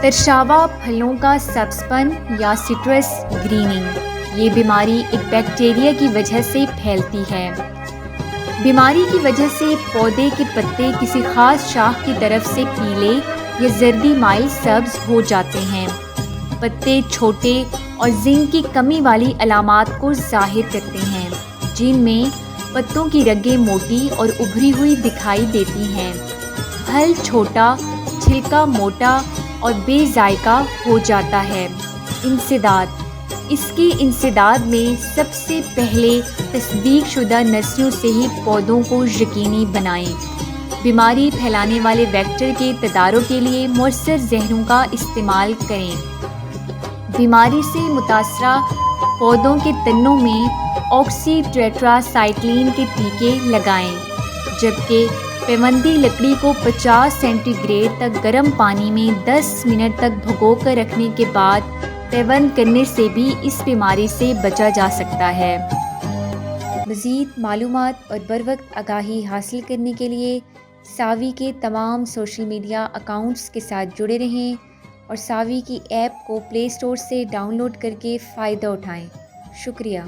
ترشاوا پھلوں کا سبزپن یا سٹرس گریننگ، یہ بیماری ایک بیکٹیریا کی وجہ سے پھیلتی ہے۔ بیماری کی وجہ سے پودے کے پتے کسی خاص شاخ کی طرف سے پیلے یا زردی مائل سبز ہو جاتے ہیں۔ پتے چھوٹے اور زنک کی کمی والی علامات کو ظاہر کرتے ہیں، جن میں پتوں کی رگیں موٹی اور ابھری ہوئی دکھائی دیتی ہیں۔ پھل چھوٹا، چھلکا موٹا اور بے ذائقہ ہو جاتا ہے۔ انسداد، اس کی انسداد میں سب سے پہلے تصدیق شدہ نرسریوں سے ہی پودوں کو یقینی بنائیں۔ بیماری پھیلانے والے ویکٹر کے تدارک کے لیے مؤثر زہروں کا استعمال کریں۔ بیماری سے متاثرہ پودوں کے تنوں میں آکسی ٹیٹرا سائکلین کے ٹیکے لگائیں، جبکہ پیوندی لکڑی کو 50 سینٹی گریڈ تک گرم پانی میں 10 منٹ تک بھگو کر رکھنے کے بعد پیوند کرنے سے بھی اس بیماری سے بچا جا سکتا ہے۔ مزید معلومات اور بروقت آگاہی حاصل کرنے کے لیے ساوی کے تمام سوشل میڈیا اکاؤنٹس کے ساتھ جڑے رہیں اور ساوی کی ایپ کو پلے اسٹور سے ڈاؤن لوڈ کر کے فائدہ اٹھائیں۔ شکریہ۔